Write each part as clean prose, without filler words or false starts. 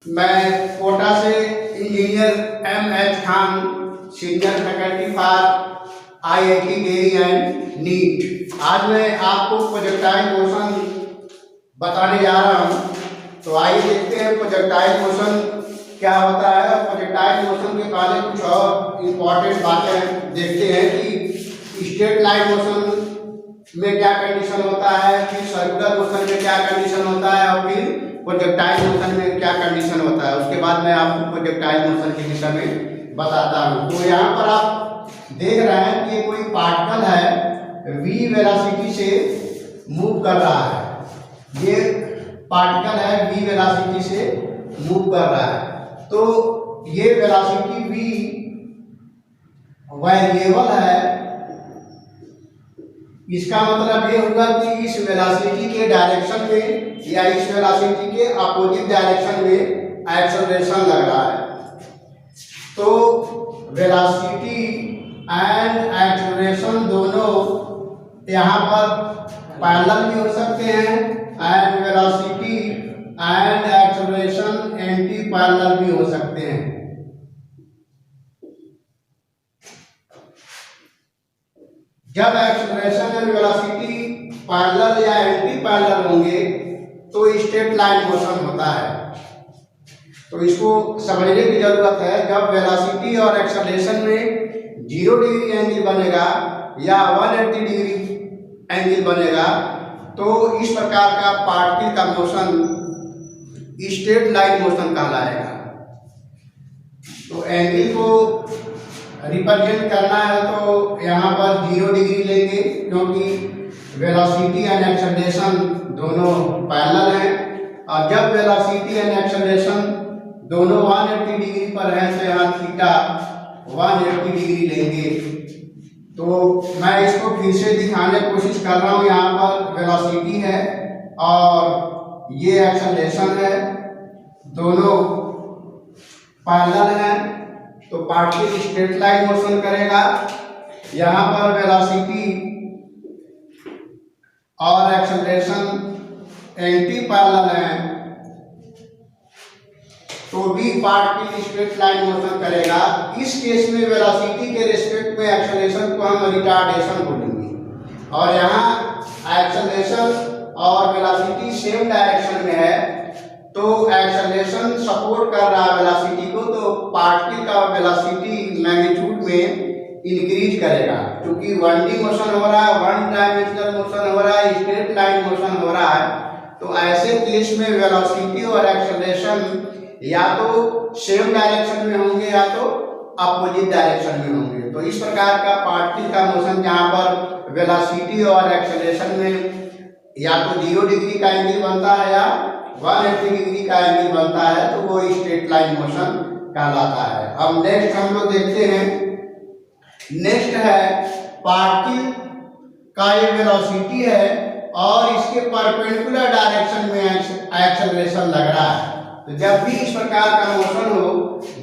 मैं कोटा से engineer M.H. Khan, senior faculty for IIT डेरी एंड नीट। आज मैं आपको प्रोजेक्टाइल मोशन बताने जा रहा हूँ। तो आइए देखते हैं प्रोजेक्टाइल मोशन क्या होता है। और प्रोजेक्टाइल मोशन के पहले कुछ और इम्पोर्टेंट बातें देखते हैं कि स्ट्रेट लाइन मोशन में क्या कंडीशन होता है, फिर सर्कुलर मोशन में क्या कंडीशन होता है और फिर प्रोजेक्टाइल मोशन में क्या कंडीशन होता है। उसके बाद मैं आपको प्रोजेक्टाइल मोशन के विषय में बताता हूँ। तो यहाँ पर आप देख रहे हैं कि ये कोई पार्टिकल है, v वेलोसिटी से मूव कर रहा है। ये पार्टिकल है v वेलोसिटी से मूव कर रहा है। तो ये वेलोसिटी v वेरिएबल है। इसका मतलब ये होगा कि इस वेलोसिटी के डायरेक्शन में या इस वेलोसिटी के अपोजिट डायरेक्शन में एक्सेलरेशन लग रहा है। तो वेलोसिटी एंड एक्सेलरेशन दोनों यहाँ पर पैरेलल भी हो सकते हैं and velocity and acceleration anti parallel भी हो सकते हैं। जब एक्सेलरेशन एंड वेलोसिटी पैरेलल या एंटी पैरेलल होंगे तो स्ट्रेट लाइन मोशन होता है। तो इसको समझने की जरूरत है। जब वेलोसिटी और एक्सेलरेशन में 0 डिग्री एंगल बनेगा या 180 डिग्री एंगल बनेगा तो इस प्रकार का पार्टिकल का मोशन स्ट्रेट लाइन मोशन कहलाएगा। तो एंगल को रिप्रेजेंट करना है तो यहाँ पर 0 डिग्री लेंगे क्योंकि वेलोसिटी एंड एक्सेलरेशन दोनों पैरेलल हैं। और जब वेलोसिटी एंड एक्सेलरेशन दोनों 180 डिग्री पर है तो यहाँ थीटा 180 डिग्री लेंगे। तो मैं इसको फिर से दिखाने की कोशिश कर रहा हूँ। यहाँ पर वेलोसिटी है और ये एक्सेलरेशन है, दोनों पैरेलल हैं। तो पार्टिकल स्ट्रेट लाइन मोशन करेगा। यहाँ पर वेलोसिटी और एक्सेलरेशन एंटी पैरेलल है तो भी पार्टिकल स्ट्रेट लाइन मोशन करेगा। इस केस में वेलोसिटी के रिस्पेक्ट में एक्सेलरेशन को हम रिटार्डेशन बोलेंगे। और यहाँ एक्सेलरेशन और वेलोसिटी सेम डायरेक्शन में है तो एक्सेलरेशन सपोर्ट कर रहा है वेलोसिटी को, तो पार्टिकल का वेलोसिटी मैग्नीट्यूड में इंक्रीज करेगा। क्योंकि 1D मोशन हो रहा है, 1 डायमेंशनल मोशन हो रहा है, स्ट्रेट लाइन मोशन हो रहा है। तो ऐसे केस में वेलोसिटी और एक्सेलरेशन या तो सेम डायरेक्शन में होंगे या तो अपोजिट डायरेक्शन में होंगे। तो इस प्रकार का पार्टिकल का मोशन जहाँ पर वेलोसिटी और एक्सेलरेशन में या तो 0 डिग्री का एंगल बनता है या 180 डिग्री का एंगल बनता है तो वो स्ट्रेट लाइन मोशन कहलाता है। अब नेक्स्ट हम लोग देखते हैं। नेक्स्ट है पार्टिकल का ये वेलोसिटी है और इसके परपेंडिकुलर डायरेक्शन में एक्सेलरेशन लग रहा है। तो जब भी इस प्रकार का मोशन हो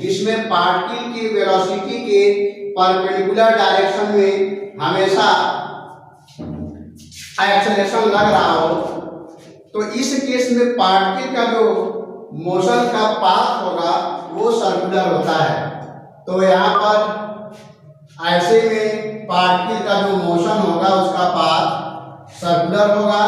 जिसमें पार्टिकल की वेलोसिटी के परपेंडिकुलर डायरेक्शन में हमेशा एक्सेलरेशन लग रहा हो तो इस केस में पार्टिकल का जो मोशन का पाथ होगा वो सर्कुलर होता है। तो यहाँ पर ऐसे में पार्टिकल का जो मोशन होगा उसका पाथ सर्कुलर होगा।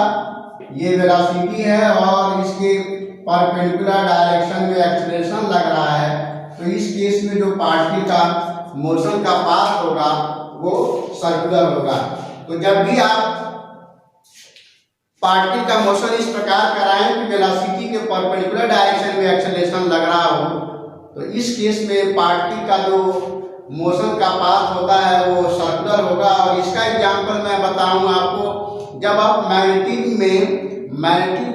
ये वेलोसिटी है और इसके परपेंडिकुलर डायरेक्शन में एक्सेलरेशन लग रहा है तो इस केस में जो पार्टिकल का मोशन का पाथ होगा वो सर्कुलर होगा। तो जब भी आप पार्टिकल का मोशन इस प्रकार कराएं कि वेलोसिटी के परपेंडिकुलर डायरेक्शन में एक्सेलरेशन लग रहा हो तो इस केस में पार्टिकल का जो मोशन का पाथ होता है वो सर्कुलर होगा। और इसका एग्जांपल मैं बताऊं आपको। जब आप मैग्नेटिक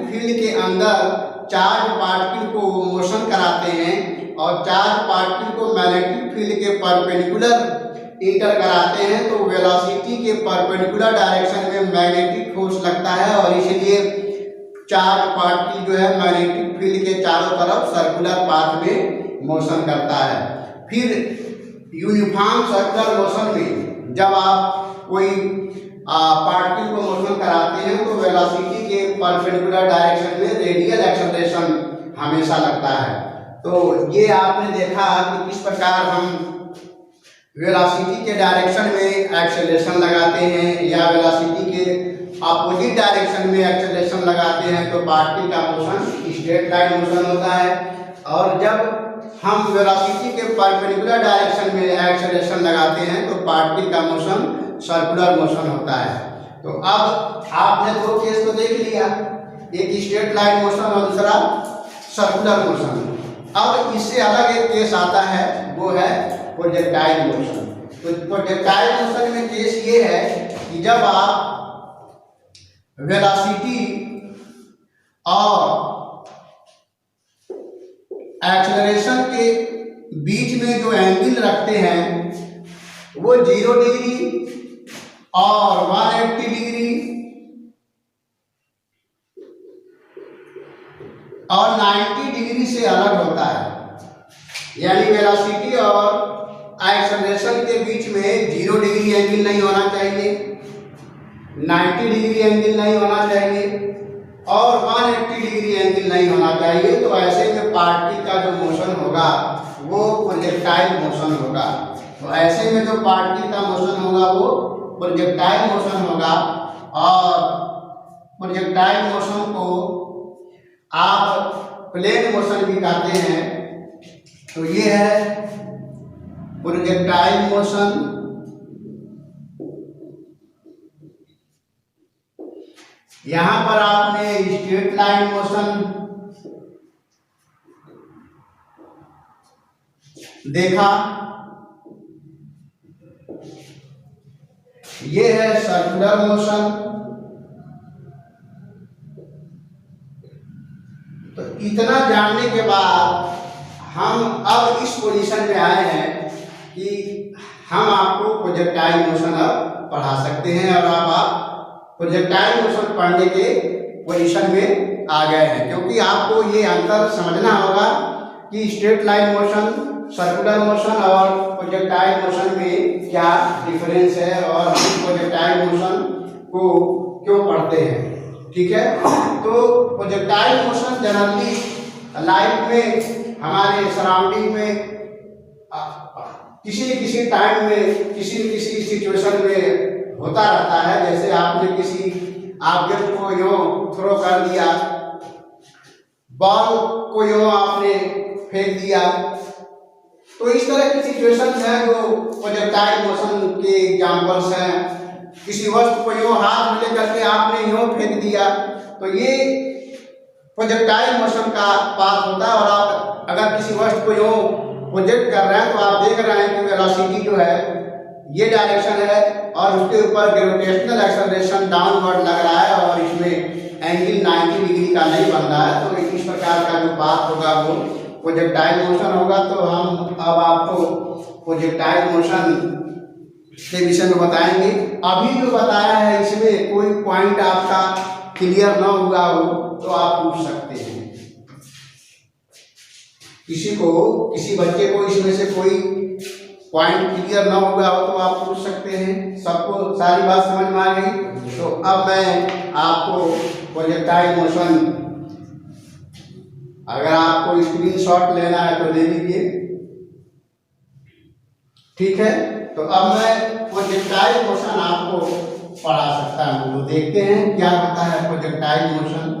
फील्ड के अंदर चार्ज पार्टिकल को मोशन कराते हैं और चार्ज पार्टिकल को मैग्नेटिक फील्ड के परपेंडिकुलर इंटर कराते हैं तो वेलोसिटी के परपेंडिकुलर डायरेक्शन में मैग्नेटिक फोर्स लगता है और इसलिए चार्ज पार्टिकल जो है मैग्नेटिक फील्ड के चारों तरफ सर्कुलर पाथ में मोशन करता है। फिर यूनिफॉर्म सर्कुलर मोशन में जब आप कोई पार्टिकल को मोशन कराते हैं तो वेलोसिटी के परपेंडिकुलर डायरेक्शन में रेडियल एक्सेलरेशन हमेशा लगता है। तो ये आपने देखा कि किस प्रकार हम वेलोसिटी के डायरेक्शन में एक्सेलरेशन लगाते हैं या वेलोसिटी के अपोजिट डायरेक्शन में एक्सेलरेशन लगाते हैं तो पार्टिकल का मोशन स्ट्रेट लाइन मोशन होता है। और जब हम वेलोसिटी के परपेंडिकुलर डायरेक्शन में एक्सेलरेशन लगाते हैं तो पार्टिकल का मोशन सर्कुलर मोशन होता है। तो अब आपने दो केस तो देख लिया, एक स्ट्रेट लाइन मोशन और दूसरा सर्कुलर मोशन। अब इससे अलग एक केस आता है, वो है प्रोजेक्टाइल मोशन। तो प्रोजेक्टाइल मोशन में केस ये है कि जब आप वेलोसिटी और एक्सेलरेशन के बीच में जो एंगल रखते हैं वो 0 डिग्री और 180 डिग्री और 90 डिग्री से अलग होता है। यानी वेलोसिटी और एक्सेलरेशन के बीच में 0 डिग्री एंगल नहीं होना चाहिए, 90 डिग्री एंगल नहीं होना चाहिए और 180 डिग्री एंगल नहीं होना चाहिए। तो ऐसे में पार्टिकल का जो मोशन होगा वो प्रोजेक्टाइल मोशन होगा। तो ऐसे में जो पार्टिकल का मोशन होगा वो प्रोजेक्टाइल मोशन होगा। और प्रोजेक्टाइल मोशन को आप प्लेन मोशन भी कहते हैं। तो ये है प्रोजेक्टाइल मोशन। यहां पर आपने स्ट्रेट लाइन मोशन देखा, ये है सर्कुलर मोशन। तो इतना जानने के बाद हम अब इस पोजीशन में आए हैं कि हम आपको प्रोजेक्टाइल मोशन अब पढ़ा सकते हैं और अब आप प्रोजेक्टाइल मोशन पढ़ने के पोजीशन में आ गए हैं। क्योंकि आपको ये अंतर समझना होगा कि straight line motion, circular motion और प्रोजेक्टाइल मोशन में क्या डिफरेंस है और हम प्रोजेक्टाइल मोशन को क्यों पढ़ते हैं। ठीक है, तो प्रोजेक्टाइल मोशन जनरली लाइफ में हमारे सराउंडिंग में किसी न किसी टाइम में किसी न किसी सिचुएशन में होता रहता है। जैसे आपने किसी ऑब्जेक्ट को यूं थ्रो कर दिया, बॉल को यूं आपने फेंक दिया, तो इस तरह की सिचुएशन है जो प्रोजेक्टाइल मोशन के एग्जांपल्स हैं। किसी वस्तु को यूं हाथ में लेकर के आपने यूं फेंक दिया, तो ये प्रोजेक्टाइल मोशन का पार्ट होता है। और आप अगर किसी वस्तु को यूं प्रोजेक्ट कर रहे हैं तो आप देख रहे हैं कि वेलोसिटी जो है ये डायरेक्शन है और उसके ऊपर ग्रेविटेशनल एक्सेलरेशन डाउनवर्ड लग रहा है और इसमें एंगल 90 डिग्री का नहीं बन रहा है। तो इस प्रकार का जो पाथ होगा वो प्रोजेक्टाइल मोशन होगा। तो हम अब आपको प्रोजेक्टाइल मोशन के विषय में बताएंगे। अभी जो बताया है इसमें कोई पॉइंट आपका क्लियर ना हुआ हो तो आप पूछ सकते हैं। किसी बच्चे को इसमें से कोई पॉइंट क्लियर ना हुआ हो तो आप पूछ सकते हैं। सबको सारी बात समझ में आ गई। तो अब मैं आपको प्रोजेक्टाइल मोशन, अगर आपको स्क्रीनशॉट लेना है तो ले लीजिए। ठीक है, तो अब मैं प्रोजेक्टाइल मोशन आपको पढ़ा सकता हूँ। तो देखते हैं क्या होता है projectile motion.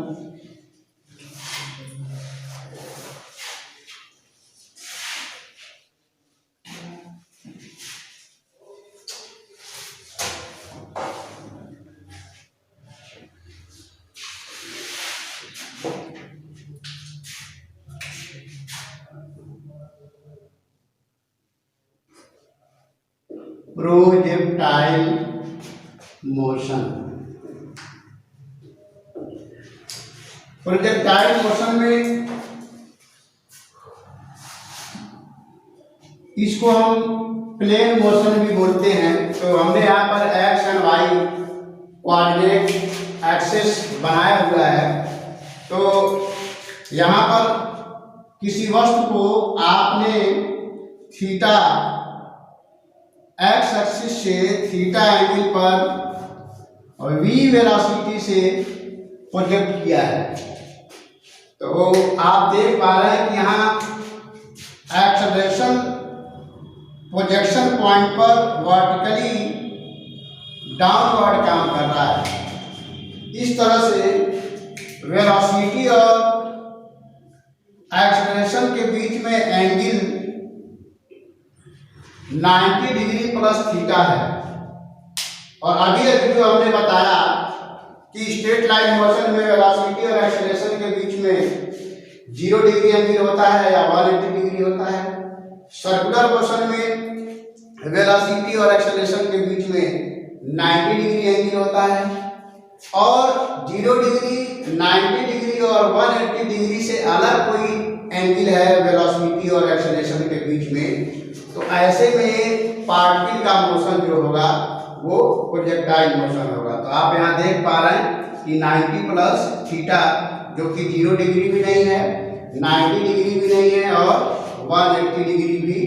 Projectile motion, projectile motion में इसको हम प्लेन मोशन भी बोलते हैं। तो हमने यहाँ पर X and Y coordinate axis बनाया हुआ है। तो यहाँ पर किसी वस्तु को आपने थीटा एक्स एक्सिस से थीटा एंगल पर और वी वेलोसिटी से प्रोजेक्ट किया है। तो आप देख पा रहे हैं कि यहाँ प्रोजेक्शन पॉइंट पर वर्टिकली डाउनवर्ड काम कर रहा है। इस तरह से वेलोसिटी और एक्सेलरेशन के बीच में एंगल 90 डिग्री प्लस थीटा है। और अभी जो हमने बताया कि स्ट्रेट लाइन मोशन में वेलोसिटी और एक्सेलरेशन के बीच में 0 डिग्री एंगल होता है या 180 डिग्री होता है। सर्कुलर मोशन में वेलोसिटी और एक्सेलरेशन के बीच में 90 डिग्री एंगल होता है। और 0 डिग्री, 90 डिग्री और 180 डिग्री से अलग कोई एंगल है वेलोसिटी और एक्सेलरेशन के बीच में, तो ऐसे में पार्टिकल का मोशन जो होगा वो प्रोजेक्टाइल मोशन होगा। तो आप यहाँ देख पा रहे हैं कि 90 प्लस थीटा जो कि 0 डिग्री भी नहीं है, 90 डिग्री भी नहीं है और 180 डिग्री भी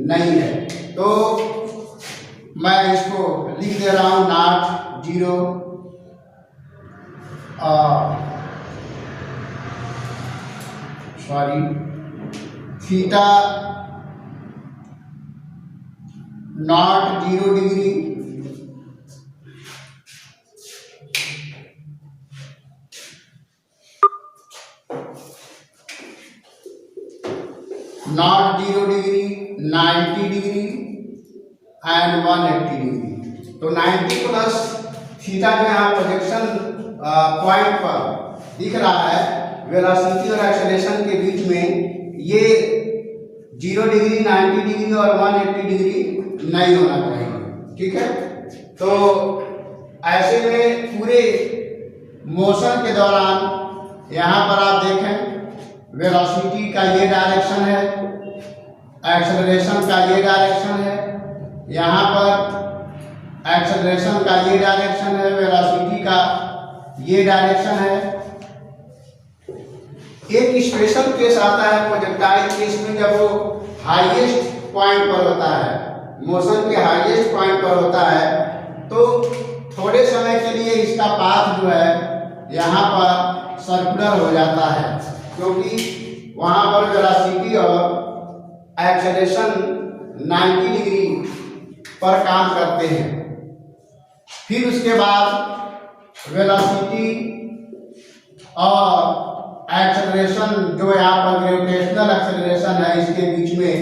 नहीं है। तो मैं इसको लिख दे रहा हूँ not 0 theta naught 0 degree not 0 degree, 90 degree and 180 degree. तो 90 प्लस थीटा जो यहाँ प्रोजेक्शन पॉइंट पर दिख रहा है वेलोसिटी और एक्सेलरेशन के बीच में, ये 0 डिग्री, 90 डिग्री और 180 डिग्री नहीं होना चाहिए। ठीक है, तो ऐसे में पूरे मोशन के दौरान यहाँ पर आप देखें वेलोसिटी का ये डायरेक्शन है, एक्सेलरेशन का ये डायरेक्शन है, यहाँ पर एक्सेलरेशन का ये डायरेक्शन है, वेलोसिटी का ये डायरेक्शन है। एक स्पेशल केस आता है प्रोजेक्टाइल केस में, जब वो हाईएस्ट पॉइंट पर होता है, मोशन के हाईएस्ट पॉइंट पर होता है, तो थोड़े समय के लिए इसका पाथ जो है यहाँ पर सर्कुलर हो जाता है, क्योंकि वहाँ पर वेलोसिटी और एक्सेलरेशन 90 डिग्री पर काम करते हैं। फिर उसके बाद वेलोसिटी और एक्सेलरेशन जो यहाँ पर ग्रेविटेशनल एक्सेलरेशन है, इसके बीच में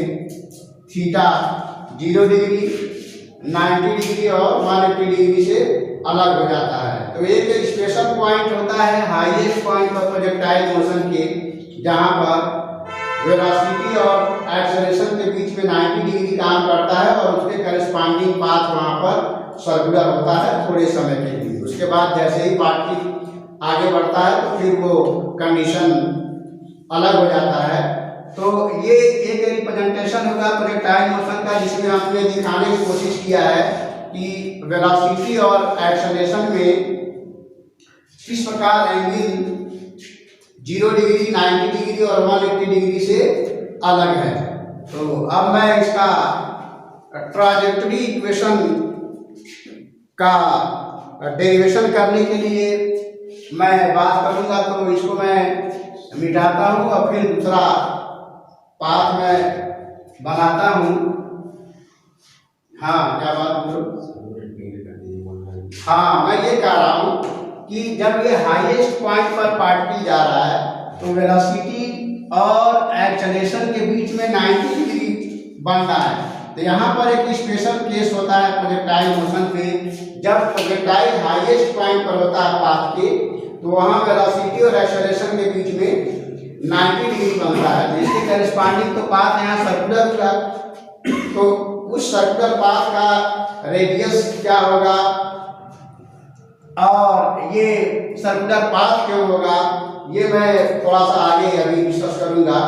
थीटा 0 डिग्री, 90 डिग्री और 180 डिग्री से अलग हो जाता है। तो एक स्पेशल पॉइंट होता है हाईएस्ट पॉइंट पर प्रोजेक्टाइल मोशन के, जहाँ पर वेलोसिटी और एक्सेलरेशन के बीच में 90 डिग्री काम करता है और उसके करस्पॉन्डिंग पाथ वहाँ पर सर्कुलर होता है थोड़े समय के लिए। उसके बाद जैसे ही पार्टिकल आगे बढ़ता है तो फिर वो कंडीशन अलग हो जाता है। तो ये एक रिप्रेजेंटेशन होगा प्रोजेक्टाइल मोशन का, जिसमें हमने दिखाने की कोशिश किया है कि वेलोसिटी और एक्सेलरेशन में किस प्रकार एंगल 0 डिग्री, 90 डिग्री और 180 डिग्री से अलग है। तो अब मैं इसका ट्राजेक्टरी इक्वेशन का डेरिवेशन करने के लिए मैं बात करूंगा, तो इसको मैं मिटाता हूं और फिर दूसरा पाथ में बनाता हूं। हाँ, क्या बात बोलो? हाँ, मैं ये कह रहा हूं कि जब ये हाईएस्ट पॉइंट पर पार्टिकल जा रहा है तो वेलोसिटी और एक्सेलरेशन के बीच में 90 डिग्री बन रहा है। तो यहाँ पर एक स्पेशल केस होता है प्रोजेक्टाइल मोशन में, जब प्रोजेक्टाइल हाईएस्ट पॉइंट पर होता है पाथ के, तो वहाँ वेलोसिटी और एक्सेलरेशन के बीच में 90 डिग्री बनता है। इसके करस्पॉन्डिंग तो पाथ यहाँ सर्कुलर हुआ, तो उस सर्कुलर पाथ का रेडियस क्या होगा और ये सर्कुलर पाथ क्यों होगा, ये मैं थोड़ा सा आगे अभी डिस्कस करूंगा।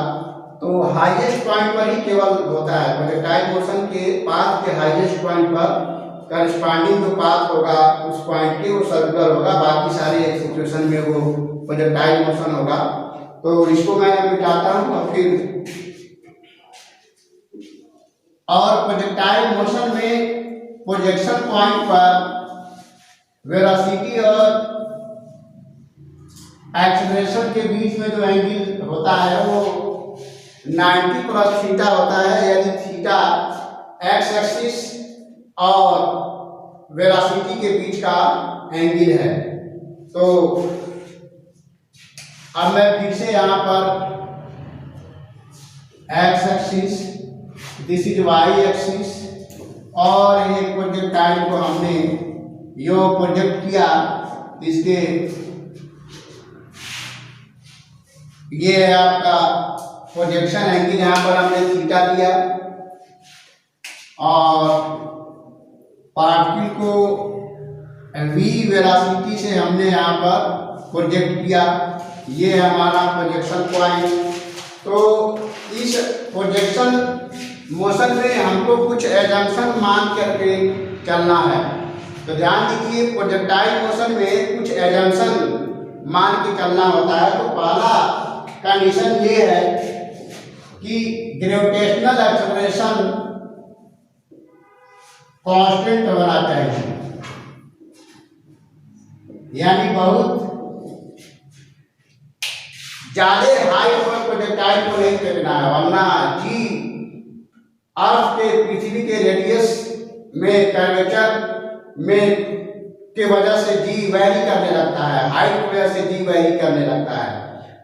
तो हाईएस्ट पॉइंट पर ही केवल होता है प्रोजेक्टाइल मोशन के पाथ के हाईएस्ट पॉइंट पर करस्पॉन्डिंग जो पाथ होगा उस पॉइंट के वो सर्कुलर होगा, बाकी सारे सिचुएशन में वो प्रोजेक्टाइल मोशन होगा। तो इसको मैं मिटाता हूँ और प्रोजेक्टाइल मोशन में प्रोजेक्शन पॉइंट पर वेलोसिटी और एक्सेलरेशन के बीच में जो एंगल होता है वो 90 प्लस थीटा होता है। यदि थीटा एक्स एक्सिस और वेलोसिटी के बीच का एंगल है। तो अब मैं फिर से यहाँ पर X axis, this is Y axis, और एक प्रोजेक्टाइल को हमने यो प्रोजेक्ट किया, इसके ये है आपका प्रोजेक्शन एंगल, यहाँ पर हमने थीटा दिया, और पार्टिकल को v वेलोसिटी से हमने यहाँ पर प्रोजेक्ट किया, ये है हमारा प्रोजेक्शन पॉइंट। तो इस प्रोजेक्शन मोशन में हमको कुछ एजम्पशन मान करके चलना है। तो ध्यान दीजिए, प्रोजेक्टाइल मोशन में कुछ एजम्पशन मान के चलना होता है। तो पहला कंडीशन ये है कि ग्रेविटेशनल एक्सेलरेशन कांस्टेंट होना चाहिए, यानी बहुत ज्यादा हाइट पर प्रोजेक्टाइल को नहीं फेंकना है, वरना जी अर्थ के पृथ्वी के रेडियस में कर्वेचर में के वजह से जी वैरी करने लगता है, हाइट की वजह से जी वैरी करने लगता है।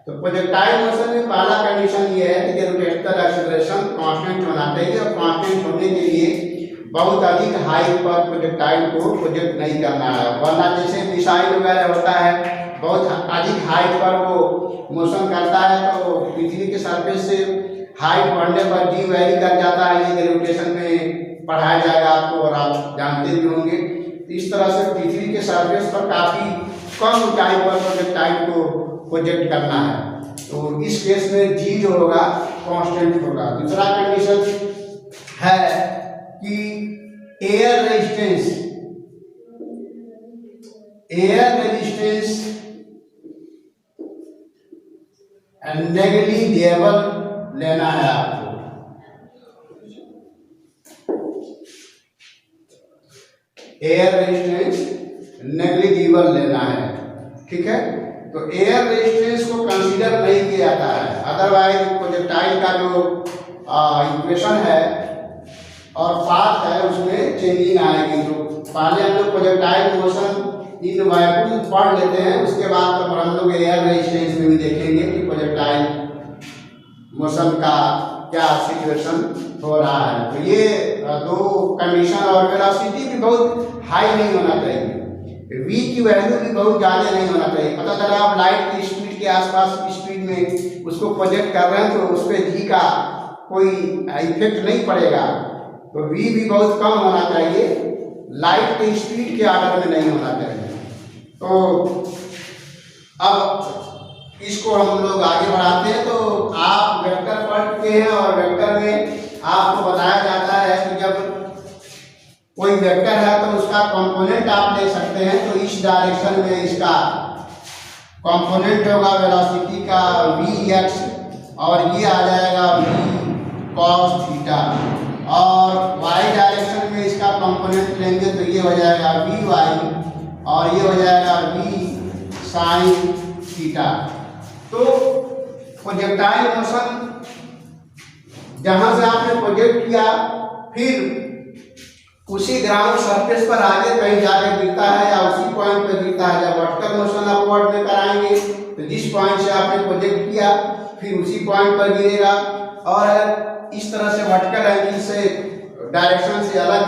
तो प्रोजेक्टाइल मोशन में पहला कंडीशन ये है कि ग्रेविटेशनल एक्सेलरेशन कांस्टेंट होना चाहिए, और कांस्टेंट होने के लिए बहुत अधिक हाइट पर प्रोजेक्टाइल को प्रोजेक्ट नहीं करना है, वरना जैसे मिसाइल वगैरह होता है बहुत अधिक हाइट पर वो मोशन करता है, तो पृथ्वी के सरफेस से हाइट बढ़ने पर जी वैरी कर जाता है। ये ग्रेविटेशन में पढ़ाया जाएगा आपको, और आप जानते भी होंगे। तो इस तरह से पृथ्वी के सरफेस पर काफ़ी कम ऊंचाई पर प्रोजेक्टाइल को प्रोजेक्ट करना है। तो इस केस में जी जो होगा कांस्टेंट होगा। दूसरा कंडीशन है कि एयर रेजिस्टेंस नेग्लिजिबल लेना है आपको। एयर रेजिस्टेंस नेग्लिजिबल लेना है, ठीक है। तो एयर रेजिस्टेंस को कंसीडर नहीं किया जाता है, अदरवाइज प्रोजेक्टाइल का जो इक्वेशन है और पाथ है उसमें चेंजिंग आएगी। तो पहले हम लोग प्रोजेक्टाइल मोशन इन वैक्यूम पढ़ लेते हैं, उसके बाद तो हम लोग एयर रेजिस्टेंस में भी देखेंगे कि प्रोजेक्टाइल मोशन का क्या सिचुएशन हो रहा है। तो ये दो कंडीशन, और वेलोसिटी भी बहुत हाई नहीं होना चाहिए, v की वैल्यू भी बहुत ज़्यादा नहीं होना चाहिए। पता चला आप लाइट की स्पीड के आसपास की स्पीड में उसको प्रोजेक्ट कर रहे हैं तो उस पर g का कोई इफेक्ट नहीं पड़ेगा। तो v भी बहुत कम होना चाहिए, लाइट की स्पीड के आर्डर में नहीं होना चाहिए। तो अब इसको हम लोग आगे बढ़ाते हैं। तो आप वेक्टर पढ़ चुके हैं, और वेक्टर में आपको बताया जाता है कि जब कोई वेक्टर है तो उसका कंपोनेंट आप ले सकते हैं। तो इस डायरेक्शन में इसका कंपोनेंट होगा वेलोसिटी का vx, और ये आ जाएगा v cos थीटा, और y डायरेक्शन में इसका कंपोनेंट लेंगे तो ये हो जाएगा vy, और ये हो जाएगा v sin थीटा। तो प्रोजेक्टाइल मोशन जहां से आपने प्रोजेक्ट किया, फिर उसी ग्राउंड सरफेस पर आगे कहीं जाके गिरता है या उसी पॉइंट पर गिरता है। जब वर्टिकल मोशन अपवर्ड में कराएंगे तो जिस पॉइंट से आपने प्रोजेक्ट किया फिर उसी पॉइंट पर गिरेगा, और इस तरह से वर्टिकल एंगल से डायरेक्शन से अलग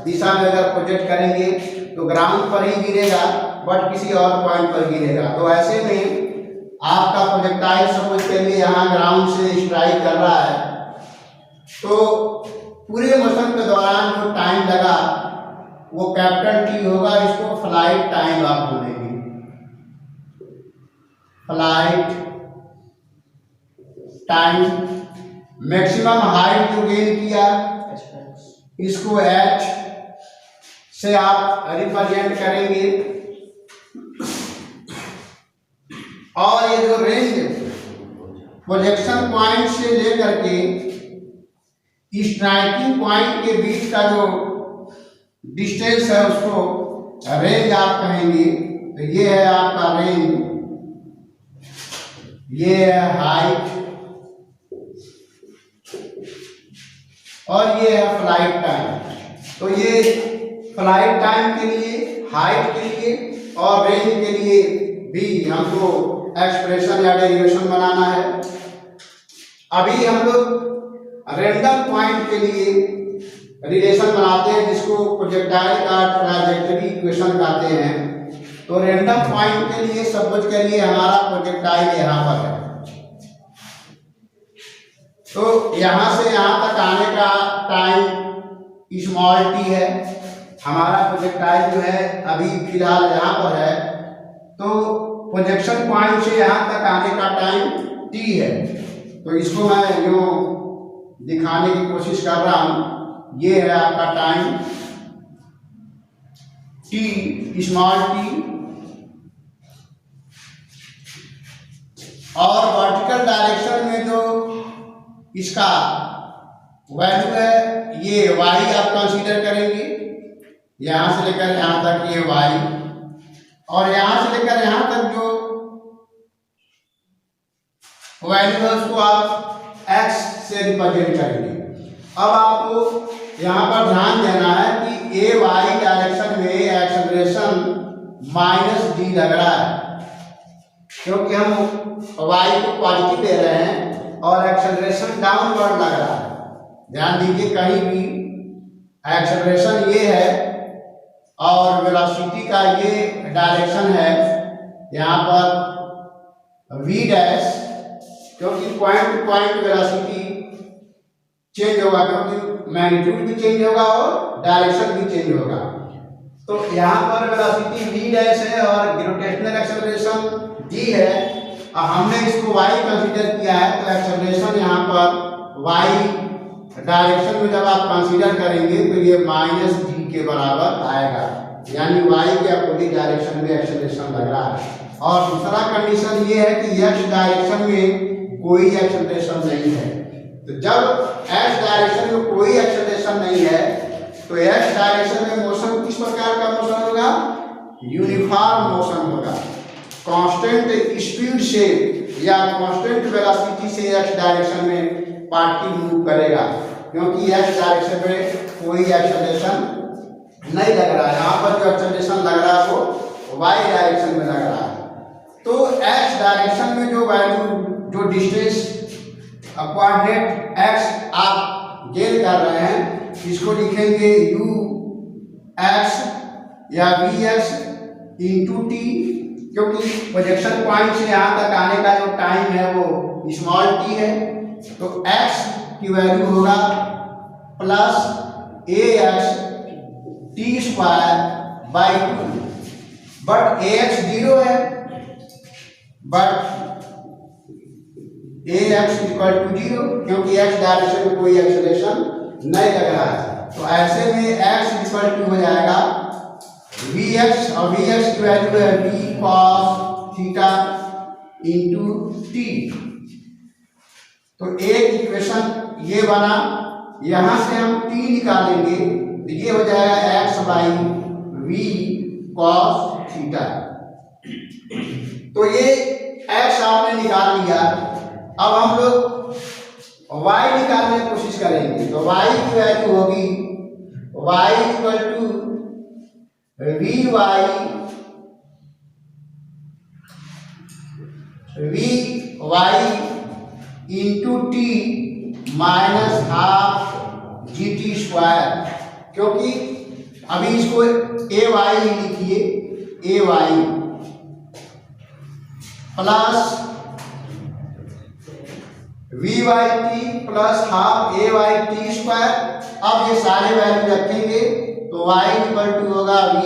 दिशा में अगर प्रोजेक्ट करेंगे तो ग्राउंड पर ही गिरेगा, बट किसी और पॉइंट पर गिरेगा। तो ऐसे में आपका प्रोजेक्टाइल सपोज के लिए यहाँ ग्राउंड से स्ट्राइक कर रहा है, तो पूरे मोशन के दौरान जो टाइम लगा वो कैपिटल टी होगा। इसको फ्लाइट टाइम आप बोलेंगे, फ्लाइट टाइम। मैक्सिमम हाइट जो गेन किया इसको h से आप रिप्रेजेंट करेंगे, और ये जो रेंज प्रोजेक्शन पॉइंट से लेकर के स्ट्राइकिंग पॉइंट के बीच का जो डिस्टेंस है उसको रेंज आप कहेंगे। तो ये है आपका रेंज, ये है हाइट, और ये है फ्लाइट टाइम। तो ये फ्लाइट टाइम के लिए, हाइट के लिए और रेंज के लिए भी हमको एक्सप्रेशन या डेरिवेशन बनाना है। अभी हम लोग रैंडम पॉइंट के लिए रिलेशन बनाते हैं, जिसको प्रोजेक्टाइल का ट्रैजेक्टरी इक्वेशन कहते हैं। तो रैंडम पॉइंट के लिए सपोज करिए हमारा प्रोजेक्टाइल यहाँ पर है, तो यहाँ से यहाँ तक आने का टाइम स्मॉल टी है। हमारा प्रोजेक्टाइल जो है अभी फिलहाल यहाँ पर है, तो प्रोजेक्शन पॉइंट से यहाँ तक आने का टाइम टी है। तो इसको मैं यूँ दिखाने की कोशिश कर रहा हूँ। ये है आपका टाइम टी, स्मॉल टी। और वर्टिकल डायरेक्शन में जो इसका वैल्यू है, ये y आप कंसीडर करेंगे, यहाँ से लेकर यहाँ तक ये y, और यहाँ से लेकर यहाँ तक जो वैल्यू है उसको आप x से रिप्रेजेंट करेंगे। अब आपको यहाँ पर ध्यान देना है कि ए वाई डायरेक्शन में एक्सेलरेशन -d लग रहा है, क्योंकि हम y को पॉजिटिव ले रहे हैं और एक्सेलरेशन डाउनवर्ड लग रहा है। ध्यान दीजिए, कहीं भी एक्सेलरेशन ये है और वेलोसिटी का ये डायरेक्शन है, यहाँ पर v डैश, क्योंकि point two point velocity change होगा, क्योंकि मैग्नीट्यूड भी चेंज होगा और डायरेक्शन भी चेंज होगा। तो यहाँ पर वेलोसिटी v डैश है और ग्रेविटेशनल एक्सेलरेशन g है। अब हमने इसको y कंसीडर किया है, तो एक्सेलरेशन यहाँ पर y डायरेक्शन में जब आप कंसीडर करेंगे तो ये -d के बराबर आएगा, यानी y के अपोजिट डायरेक्शन में एक्सेलरेशन लग रहा है। और दूसरा कंडीशन ये है कि x डायरेक्शन में कोई एक्सेलरेशन नहीं है। तो जब x डायरेक्शन में कोई एक्सेलरेशन नहीं है तो x डायरेक्शन में मोशन किस प्रकार का मोशन होगा? यूनिफॉर्म मोशन होगा। कांस्टेंट स्पीड से या कांस्टेंट वेलोसिटी से x डायरेक्शन में पार्टिकल मूव करेगा, क्योंकि x डायरेक्शन में कोई एक्सेलरेशन नहीं लग रहा है। यहाँ पर जो एक्सेलरेशन लग रहा है वो y डायरेक्शन में लग रहा है। तो x डायरेक्शन में जो वैल्यू, जो डिस्टेंस कोऑर्डिनेट x आप गेन कर रहे हैं, इसको लिखेंगे ux या vx इंटू टी, क्योंकि प्रोजेक्शन पॉइंट से यहाँ तक आने का जो टाइम है वो स्मॉल टी है। तो x की वैल्यू होगा plus ax T square by 2, but ax 0 है, बट ax इक्वल टू 0, क्योंकि x डायरेक्शन में कोई एक्सेलरेशन नहीं लग रहा है। तो ऐसे में x इक्वल टू हो जाएगा vx, और vx की वैल्यू है v cos theta into t. तो एक इक्वेशन ये बना, यहां से हम t निकालेंगे तो ये हो जाएगा x by v cos theta. तो ये x आपने निकाल लिया। अब हम लोग y निकालने की कोशिश करेंगे, तो y की वैल्यू होगी y equal to vy into T minus half G T square, क्योंकि अभी इसको ए वाई लिखिए, A Y plus V Y T plus half A Y T square. अब ये सारे वैल्यू रखेंगे तो y इक्वल टू होगा v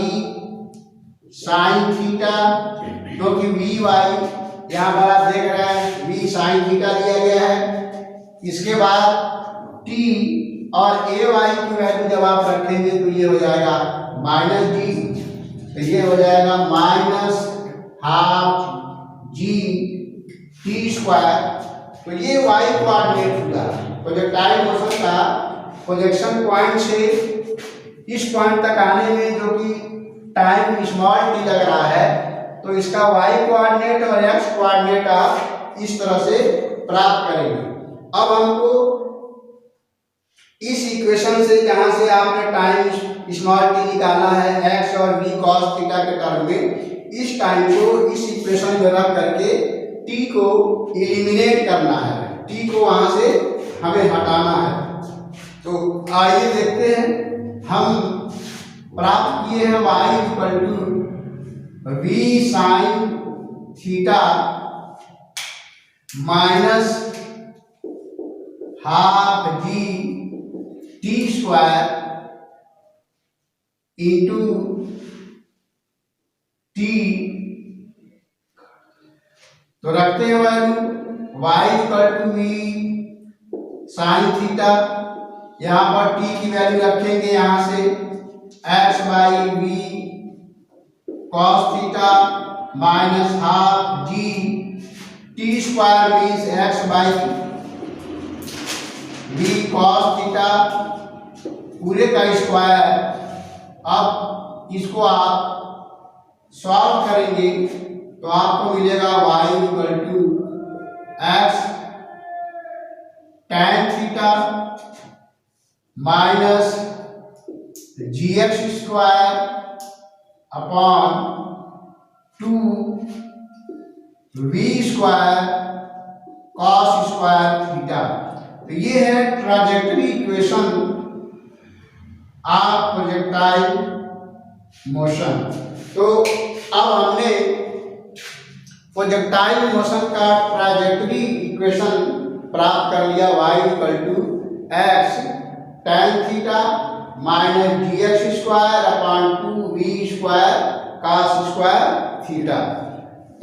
साइन थीटा, क्योंकि वी वाई यहाँ पर आप देख रहे हैं v साइन थीटा दिया गया है। इसके बाद t और ए वाई की वैल्यू जब आप रखेंगे तो ये हो जाएगा माइनस डी, तो ये हो जाएगा minus half G T square. तो ये y कोऑर्डिनेट हुआ प्रोजेक्टाइल मोशन का। प्रोजेक्शन पॉइंट से इस पॉइंट तक आने में जो कि टाइम स्मॉल टी लग रहा है, तो इसका y कोऑर्डिनेट और x कोऑर्डिनेट आप इस तरह से प्राप्त करेंगे। अब हमको इस इक्वेशन से जहां से आपने टाइम स्मॉल टी निकाला है एक्स और v cos थीटा के टर्म में, इस टाइम को इस इक्वेशन में रख करके t को एलिमिनेट करना है, t को वहां से हमें हटाना है। तो आइए देखते हैं, हम प्राप्त किए हैं y equal to v sine theta minus half G T square into t. तो रखते हैं value y equal to v sine theta, यहाँ पर t की वैल्यू रखेंगे यहाँ से x by v cos theta minus half G T square means x by v cos theta पूरे का स्क्वायर। अब इसको आप सॉल्व करेंगे तो आपको मिलेगा y equal to x tan theta minus g x square upon 2 v square cos square theta. तो ये है trajectory equation of projectile motion. तो अब हमने प्रोजेक्टाइल मोशन का ट्राजेक्टरी इक्वेशन प्राप्त कर लिया, y equal to x tan theta minus g x square upon 2 v square cos square theta.